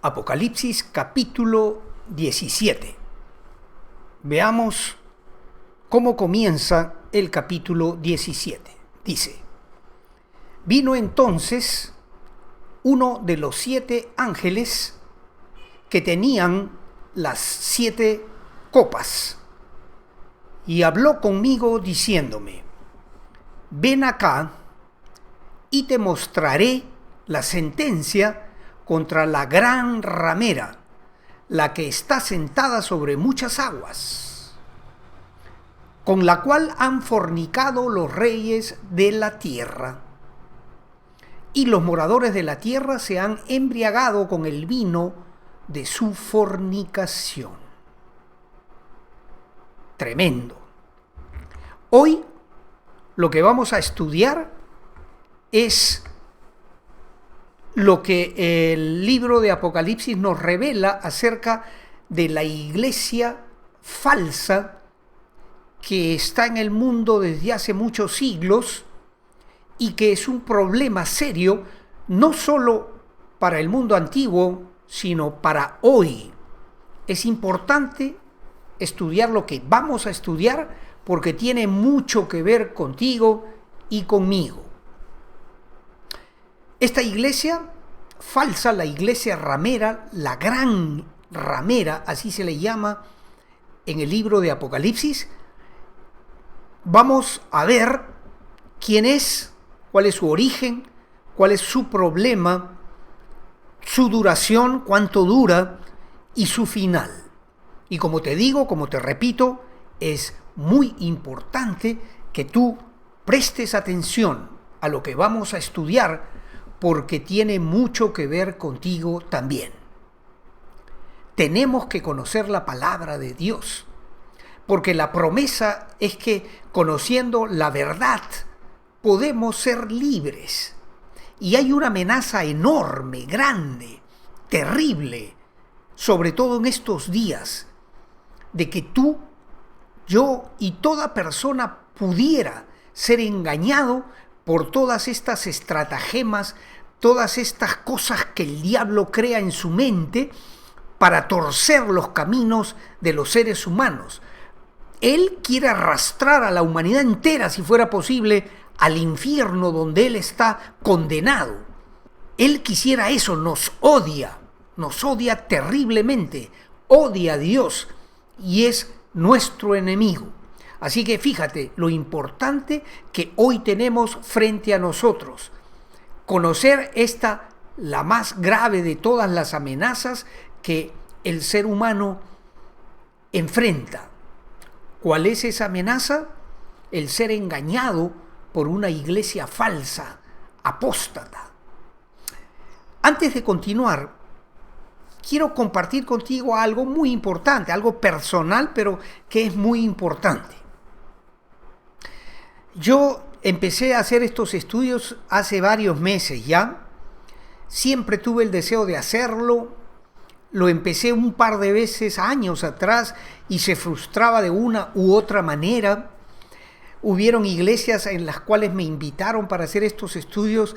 Apocalipsis capítulo 17. Veamos cómo comienza el capítulo 17. Dice: vino entonces uno de los 7 ángeles que tenían las 7 copas y habló conmigo diciéndome: ven acá y te mostraré la sentencia contra la gran ramera, la que está sentada sobre muchas aguas, con la cual han fornicado los reyes de la tierra. Y los moradores de la tierra se han embriagado con el vino de su fornicación. Tremendo. Hoy lo que vamos a estudiar es lo que el libro de Apocalipsis nos revela acerca de la iglesia falsa que está en el mundo desde hace muchos siglos y que es un problema serio no solo para el mundo antiguo, sino para hoy. Es importante estudiar lo que vamos a estudiar porque tiene mucho que ver contigo y conmigo. Esta iglesia falsa, la iglesia ramera, la gran ramera, así se le llama en el libro de Apocalipsis, vamos a ver quién es, cuál es su origen, cuál es su problema, su duración, cuánto dura y su final. Y como te digo, como te repito, es muy importante que tú prestes atención a lo que vamos a estudiar porque tiene mucho que ver contigo también. Tenemos que conocer la palabra de Dios, porque la promesa es que conociendo la verdad podemos ser libres. Y hay una amenaza enorme, grande, terrible, sobre todo en estos días, de que tú, yo y toda persona pudiera ser engañado por todas estas estratagemas, todas estas cosas que el diablo crea en su mente para torcer los caminos de los seres humanos. Él quiere arrastrar a la humanidad entera, si fuera posible, al infierno donde él está condenado. Él quisiera eso, nos odia terriblemente, odia a Dios y es nuestro enemigo. Así que fíjate lo importante que hoy tenemos frente a nosotros. Conocer esta, la más grave de todas las amenazas que el ser humano enfrenta. ¿Cuál es esa amenaza? El ser engañado por una iglesia falsa, apóstata. Antes de continuar, quiero compartir contigo algo muy importante, algo personal, pero que es muy importante. Yo empecé a hacer estos estudios hace varios meses ya. Siempre tuve el deseo de hacerlo. Lo empecé un par de veces años atrás y se frustraba de una u otra manera. Hubieron iglesias en las cuales me invitaron para hacer estos estudios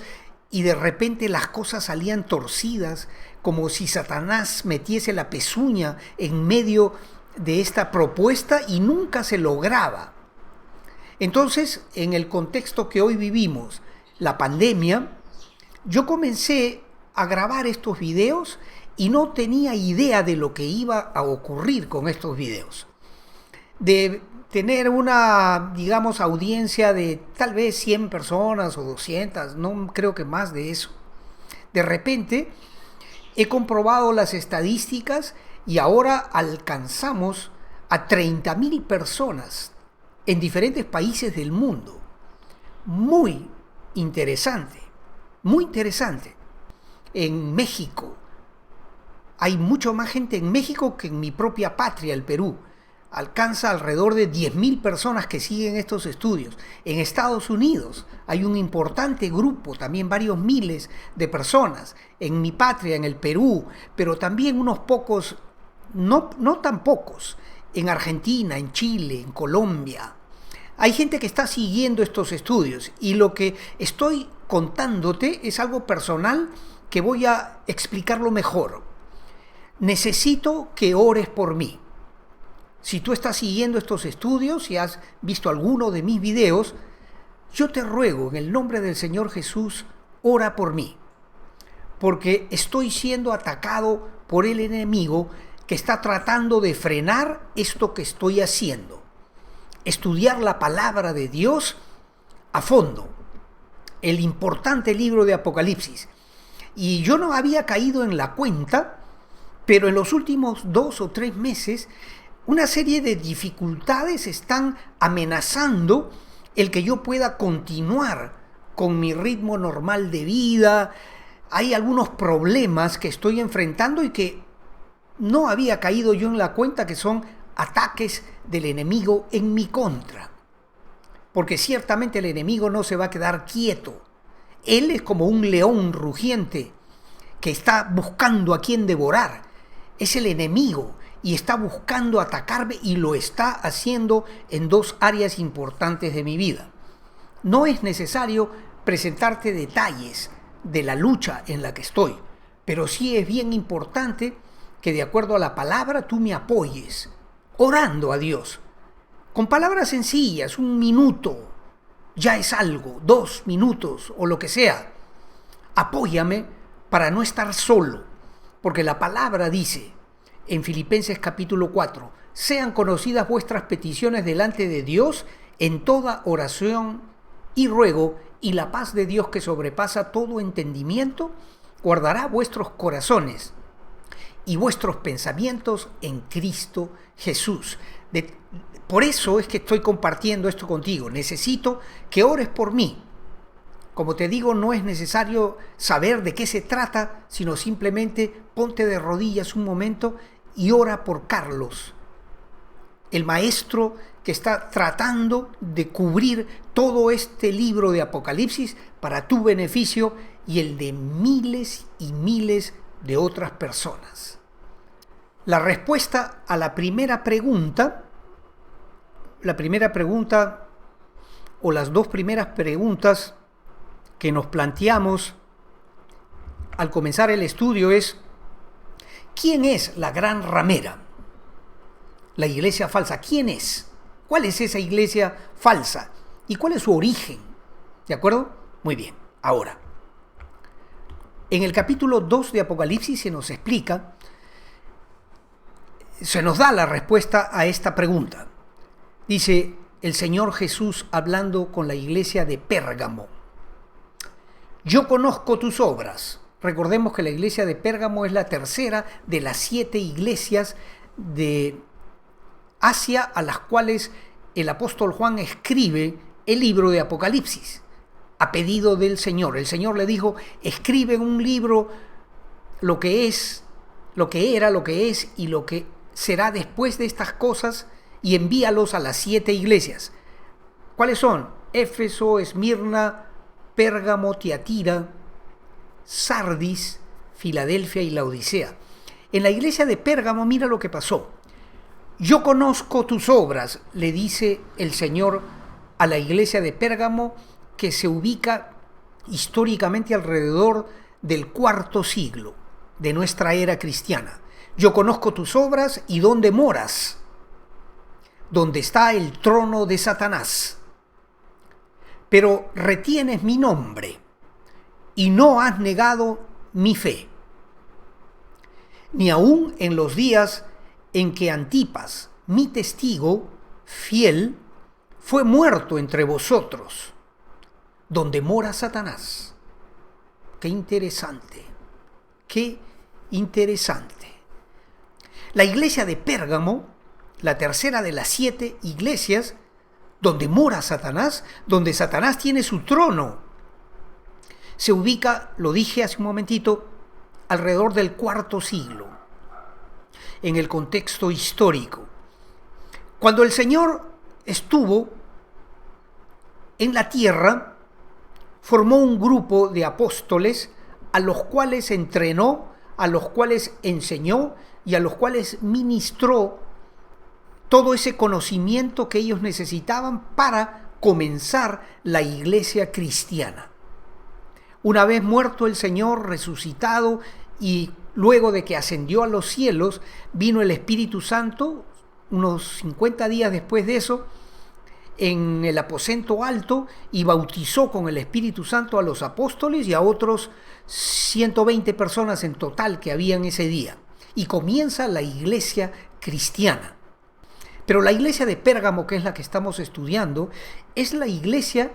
y de repente las cosas salían torcidas, como si Satanás metiese la pezuña en medio de esta propuesta y nunca se lograba. Entonces, en el contexto que hoy vivimos, la pandemia, yo comencé a grabar estos videos y no tenía idea de lo que iba a ocurrir con estos videos. De tener una, digamos, audiencia de tal vez 100 personas o 200, no creo que más de eso. De repente, he comprobado las estadísticas y ahora alcanzamos a 30,000 personas en diferentes países del mundo. Muy interesante, muy interesante. En México, hay mucho más gente en México que en mi propia patria, el Perú. Alcanza alrededor de 10,000 personas que siguen estos estudios. En Estados Unidos hay un importante grupo, también varios miles de personas. En mi patria, en el Perú, pero también unos pocos, no tan pocos, en Argentina, en Chile, en Colombia. Hay gente que está siguiendo estos estudios y lo que estoy contándote es algo personal que voy a explicarlo mejor. necesito que ores por mí. Si tú estás siguiendo estos estudios, si has visto alguno de mis videos, yo te ruego en el nombre del Señor Jesús, ora por mí, porque estoy siendo atacado por el enemigo que está tratando de frenar esto que estoy haciendo. Estudiar la palabra de Dios a fondo, el importante libro de Apocalipsis. Y yo no había caído en la cuenta, pero en los últimos 2 o 3 meses, una serie de dificultades están amenazando el que yo pueda continuar con mi ritmo normal de vida. Hay algunos problemas que estoy enfrentando y que no había caído yo en la cuenta, que son ataques del enemigo en mi contra. Porque ciertamente el enemigo no se va a quedar quieto. Él es como un león rugiente que está buscando a quien devorar. Es el enemigo y está buscando atacarme, y lo está haciendo en 2 áreas importantes de mi vida. No es necesario presentarte detalles de la lucha en la que estoy, pero sí es bien importante que de acuerdo a la palabra tú me apoyes, orando a Dios, con palabras sencillas. 1 minuto ya es algo, 2 minutos o lo que sea. Apóyame para no estar solo, porque la palabra dice en Filipenses capítulo 4, sean conocidas vuestras peticiones delante de Dios en toda oración y ruego, y la paz de Dios que sobrepasa todo entendimiento guardará vuestros corazones y vuestros pensamientos en Cristo Jesús. Por eso es que estoy compartiendo esto contigo. Necesito que ores por mí. Como te digo, no es necesario saber de qué se trata, sino simplemente ponte de rodillas un momento y ora por Carlos, el maestro que está tratando de cubrir todo este libro de Apocalipsis para tu beneficio y el de miles y miles de otras personas. La respuesta a la primera pregunta o las 2 primeras preguntas que nos planteamos al comenzar el estudio es: ¿quién es la gran ramera? La iglesia falsa, ¿quién es? ¿Cuál es esa iglesia falsa? ¿Y cuál es su origen? ¿De acuerdo? Muy bien. Ahora, en el capítulo 2 de Apocalipsis se nos explica, se nos da la respuesta a esta pregunta. Dice el Señor Jesús hablando con la iglesia de Pérgamo: yo conozco tus obras. Recordemos que la iglesia de Pérgamo es la tercera de las 7 iglesias de Asia a las cuales el apóstol Juan escribe el libro de Apocalipsis a pedido del Señor. El Señor le dijo: escribe en un libro lo que es, lo que era, lo que es y lo que será después de estas cosas, y envíalos a las 7 iglesias. ¿Cuáles son? Éfeso, Esmirna, Pérgamo, Tiatira, Sardis, Filadelfia y Laodicea. En la iglesia de Pérgamo, mira lo que pasó. Yo conozco tus obras, le dice el Señor a la iglesia de Pérgamo, que se ubica históricamente alrededor del 4º siglo de nuestra era cristiana. Yo conozco tus obras y dónde moras, donde está el trono de Satanás. Pero retienes mi nombre y no has negado mi fe, ni aun en los días en que Antipas, mi testigo fiel, fue muerto entre vosotros, donde mora Satanás. Qué interesante, qué interesante. La iglesia de Pérgamo, la tercera de las 7 iglesias, donde mora Satanás, donde Satanás tiene su trono, se ubica, lo dije hace un momentito, alrededor del 4º siglo, en el contexto histórico. Cuando el Señor estuvo en la tierra, formó un grupo de apóstoles a los cuales entrenó, a los cuales enseñó y a los cuales ministró todo ese conocimiento que ellos necesitaban para comenzar la iglesia cristiana. Una vez muerto el Señor, resucitado y luego de que ascendió a los cielos, vino el Espíritu Santo, unos 50 días después de eso, en el aposento alto, y bautizó con el Espíritu Santo a los apóstoles y a otros 120 personas en total que habían ese día. Y comienza la iglesia cristiana. Pero la iglesia de Pérgamo, que es la que estamos estudiando, es la iglesia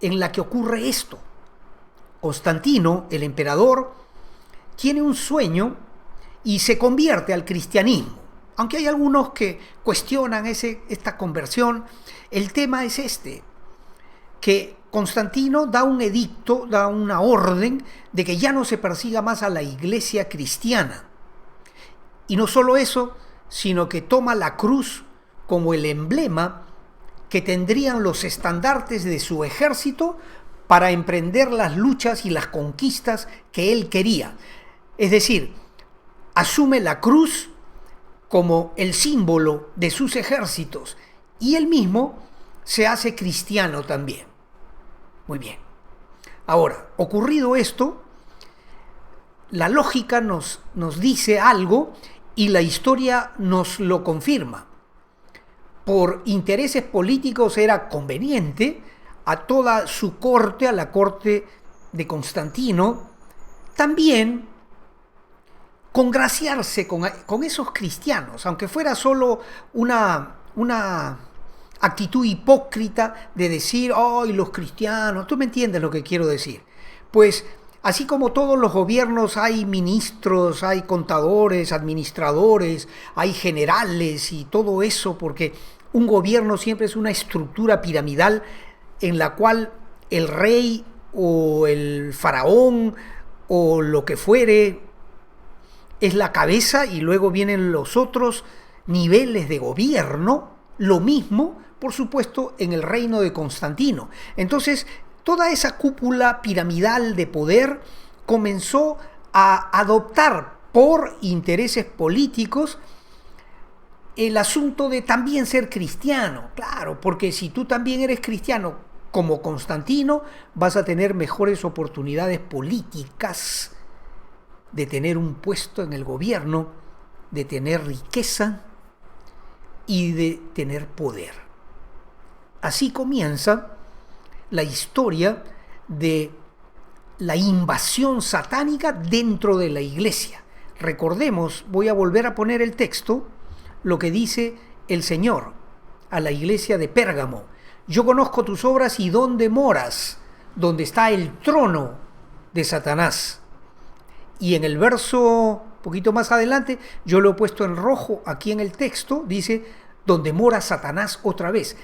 en la que ocurre esto. Constantino, el emperador, tiene un sueño y se convierte al cristianismo. Aunque hay algunos que cuestionan esta conversión, el tema es que Constantino da un edicto, da una orden de que ya no se persiga más a la iglesia cristiana. Y no solo eso, sino que toma la cruz como el emblema que tendrían los estandartes de su ejército para emprender las luchas y las conquistas que él quería. Es decir, asume la cruz como el símbolo de sus ejércitos y él mismo se hace cristiano también. Muy bien. Ahora, ocurrido esto, la lógica nos dice algo y la historia nos lo confirma. Por intereses políticos era conveniente a toda su corte, a la corte de Constantino, también congraciarse con esos cristianos, aunque fuera solo una actitud hipócrita de decir, ¡ay, los cristianos! Tú me entiendes lo que quiero decir. Pues así como todos los gobiernos hay ministros, hay contadores, administradores, hay generales y todo eso, porque un gobierno siempre es una estructura piramidal en la cual el rey o el faraón o lo que fuere es la cabeza y luego vienen los otros niveles de gobierno. Lo mismo, por supuesto, en el reino de Constantino. Entonces, toda esa cúpula piramidal de poder comenzó a adoptar por intereses políticos el asunto de también ser cristiano. Claro, porque si tú también eres cristiano como Constantino, vas a tener mejores oportunidades políticas de tener un puesto en el gobierno, de tener riqueza y de tener poder. Así comienza la historia de la invasión satánica dentro de la iglesia. Recordemos, voy a volver a poner el texto, lo que dice el Señor a la iglesia de Pérgamo. Yo conozco tus obras y dónde moras, donde está el trono de Satanás. Y en el verso, poquito más adelante, yo lo he puesto en rojo aquí en el texto, dice, donde mora Satanás otra vez.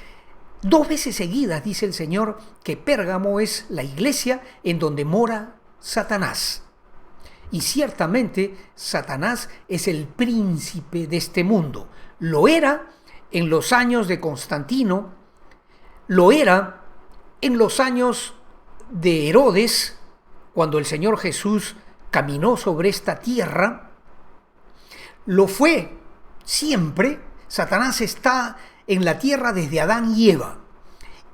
2 veces seguidas dice el Señor que Pérgamo es la iglesia en donde mora Satanás. Y ciertamente Satanás es el príncipe de este mundo. Lo era en los años de Constantino, lo era en los años de Herodes, cuando el Señor Jesús caminó sobre esta tierra, lo fue siempre. Satanás está en la tierra desde Adán y Eva.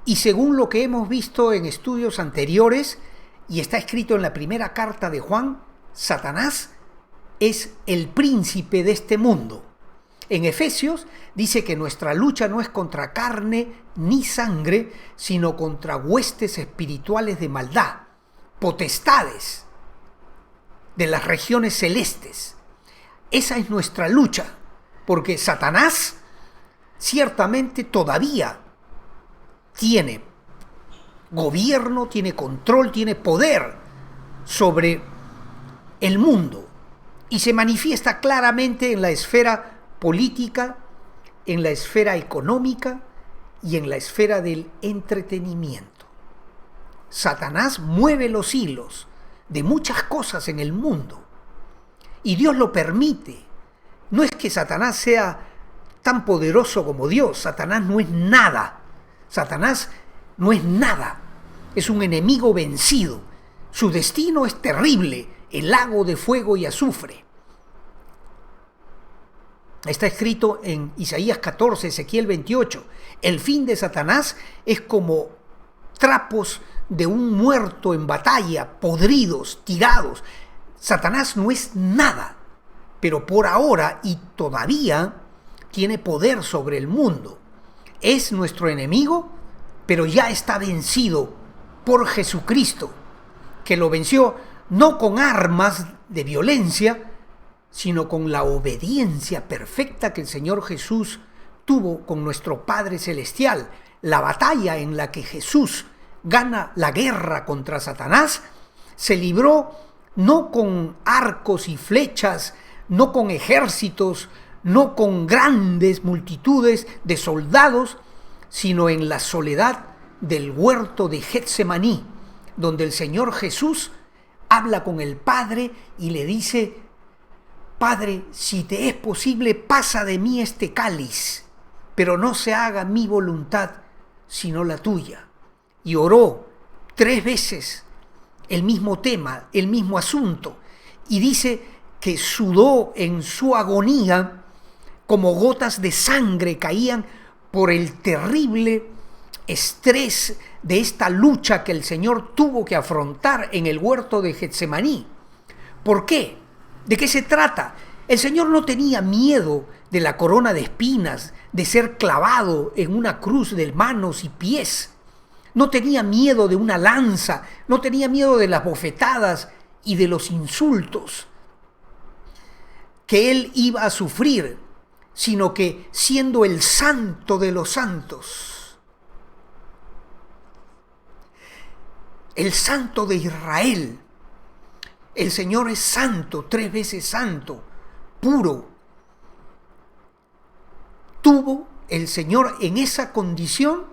Y según lo que hemos visto en estudios anteriores, y está escrito en la primera carta de Juan, Satanás es el príncipe de este mundo. En Efesios dice que nuestra lucha no es contra carne ni sangre, sino contra huestes espirituales de maldad, potestades de las regiones celestes. Esa es nuestra lucha, porque Satanás ciertamente todavía tiene gobierno, tiene control, tiene poder sobre el mundo y se manifiesta claramente en la esfera política, en la esfera económica y en la esfera del entretenimiento. Satanás mueve los hilos de muchas cosas en el mundo y Dios lo permite. No es que Satanás sea tan poderoso como Dios. Satanás no es nada. Satanás no es nada. Es un enemigo vencido. Su destino es terrible, el lago de fuego y azufre. Está escrito en Isaías 14, Ezequiel 28. El fin de Satanás es como trapos de un muerto en batalla, podridos, tirados. Satanás no es nada, pero por ahora y todavía tiene poder sobre el mundo. Es nuestro enemigo, pero ya está vencido por Jesucristo, que lo venció no con armas de violencia, sino con la obediencia perfecta que el Señor Jesús tuvo con nuestro Padre Celestial. La batalla en la que Jesús gana la guerra contra Satanás se libró no con arcos y flechas, no con ejércitos, no con grandes multitudes de soldados, sino en la soledad del huerto de Getsemaní, donde el Señor Jesús habla con el Padre y le dice: Padre, si te es posible, pasa de mí este cáliz, pero no se haga mi voluntad, sino la tuya. Y oró 3 veces el mismo tema, el mismo asunto, y dice que sudó en su agonía como gotas de sangre caían por el terrible estrés de esta lucha que el Señor tuvo que afrontar en el huerto de Getsemaní. ¿Por qué? ¿De qué se trata? El Señor no tenía miedo de la corona de espinas, de ser clavado en una cruz de manos y pies. No tenía miedo de una lanza, no tenía miedo de las bofetadas y de los insultos que él iba a sufrir, sino que siendo el santo de los santos, el santo de Israel, el Señor es santo, 3 veces santo, puro. Tuvo el Señor en esa condición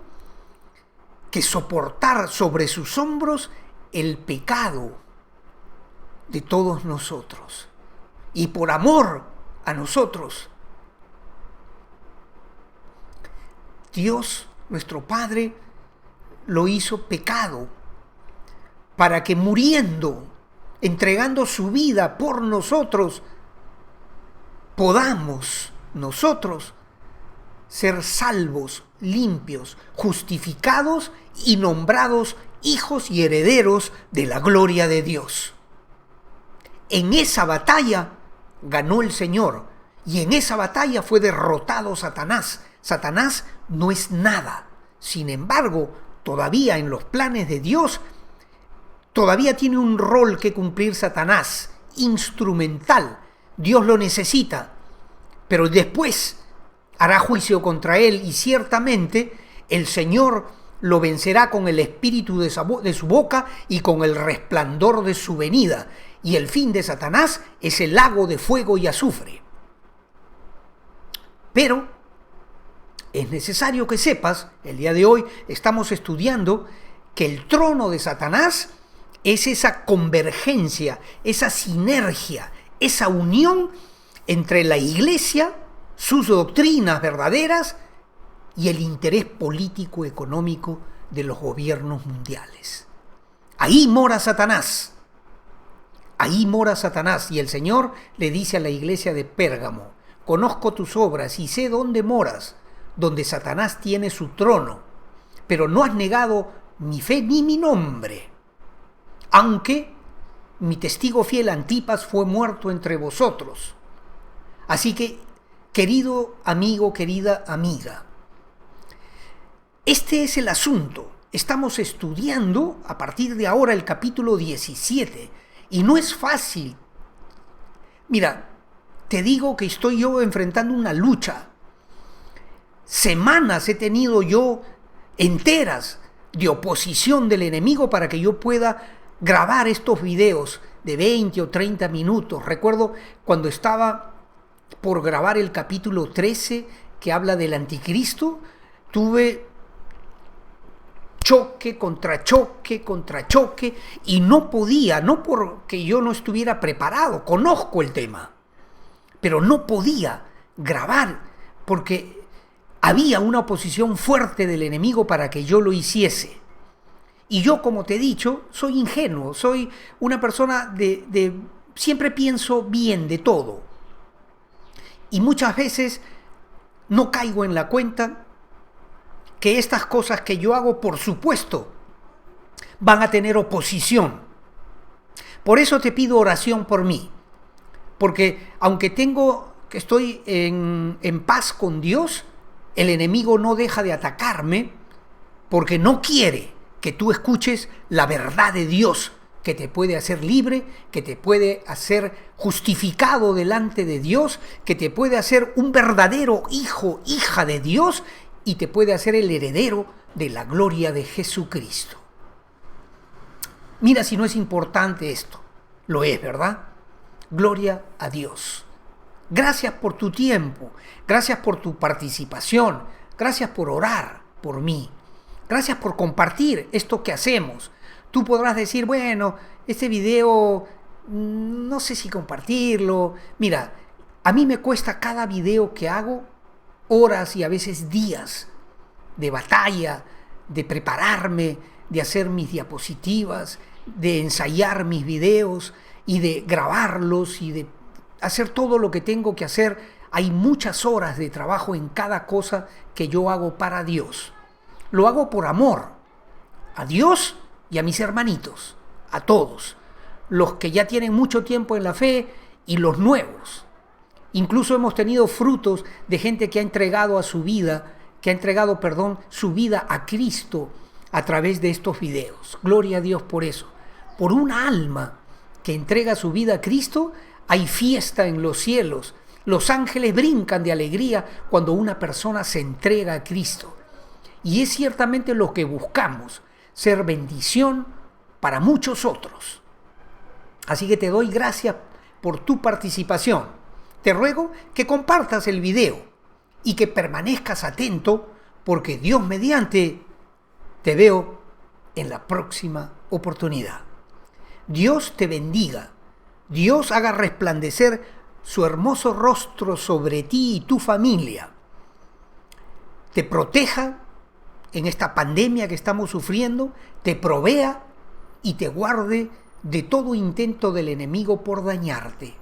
que soportar sobre sus hombros el pecado de todos nosotros. Y por amor a nosotros, Dios, nuestro Padre, lo hizo pecado para que muriendo, entregando su vida por nosotros, podamos nosotros ser salvos, limpios, justificados y nombrados hijos y herederos de la gloria de Dios. En esa batalla ganó el Señor y en esa batalla fue derrotado Satanás. Satanás no es nada. Sin embargo, todavía en los planes de Dios, todavía tiene un rol que cumplir Satanás, instrumental. Dios lo necesita, pero después hará juicio contra él y ciertamente el Señor lo vencerá con el espíritu de su boca y con el resplandor de su venida. Y el fin de Satanás es el lago de fuego y azufre. Pero es necesario que sepas, el día de hoy estamos estudiando que el trono de Satanás es esa convergencia, esa sinergia, esa unión entre la iglesia, sus doctrinas verdaderas y el interés político económico de los gobiernos mundiales. Ahí mora Satanás. Ahí mora Satanás. Y el Señor le dice a la iglesia de Pérgamo: conozco tus obras y sé dónde moras, donde Satanás tiene su trono, pero no has negado mi fe ni mi nombre, aunque mi testigo fiel Antipas fue muerto entre vosotros. Así que, querido amigo, querida amiga, este es el asunto. Estamos estudiando a partir de ahora el capítulo 17 y no es fácil. Mira, te digo que estoy yo enfrentando una lucha. Semanas he tenido yo enteras de oposición del enemigo para que yo pueda grabar estos videos de 20 o 30 minutos. Recuerdo cuando estaba por grabar el capítulo 13 que habla del anticristo, tuve choque contra choque contra choque y no podía, no porque yo no estuviera preparado, conozco el tema, pero no podía grabar porque había una oposición fuerte del enemigo para que yo lo hiciese. Y yo, como te he dicho, soy ingenuo, soy una persona siempre pienso bien de todo. Y muchas veces no caigo en la cuenta que estas cosas que yo hago, por supuesto, van a tener oposición. Por eso te pido oración por mí, porque aunque estoy en paz con Dios, el enemigo no deja de atacarme porque no quiere que tú escuches la verdad de Dios, que te puede hacer libre, que te puede hacer justificado delante de Dios, que te puede hacer un verdadero hijo, hija de Dios, y te puede hacer el heredero de la gloria de Jesucristo. Mira si no es importante esto. Lo es, ¿verdad? Gloria a Dios. Gracias por tu tiempo, gracias por tu participación, gracias por orar por mí, gracias por compartir esto que hacemos. Tú podrás decir, bueno, este video no sé si compartirlo. Mira, a mí me cuesta cada video que hago horas y a veces días de batalla, de prepararme, de hacer mis diapositivas, de ensayar mis videos y de grabarlos y de hacer todo lo que tengo que hacer. Hay muchas horas de trabajo en cada cosa que yo hago para Dios. Lo hago por amor a Dios y a mis hermanitos, a todos, los que ya tienen mucho tiempo en la fe y los nuevos. Incluso hemos tenido frutos de gente que ha entregado su vida a Cristo a través de estos videos. Gloria a Dios por eso. Por una alma que entrega su vida a Cristo, hay fiesta en los cielos. Los ángeles brincan de alegría cuando una persona se entrega a Cristo. Y es ciertamente lo que buscamos, ser bendición para muchos otros. Así que te doy gracias por tu participación. Te ruego que compartas el video y que permanezcas atento, porque Dios mediante te veo en la próxima oportunidad. Dios te bendiga. Dios haga resplandecer su hermoso rostro sobre ti y tu familia. Te proteja en esta pandemia que estamos sufriendo, te provea y te guarde de todo intento del enemigo por dañarte.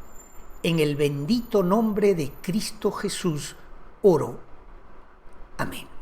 En el bendito nombre de Cristo Jesús oro. Amén.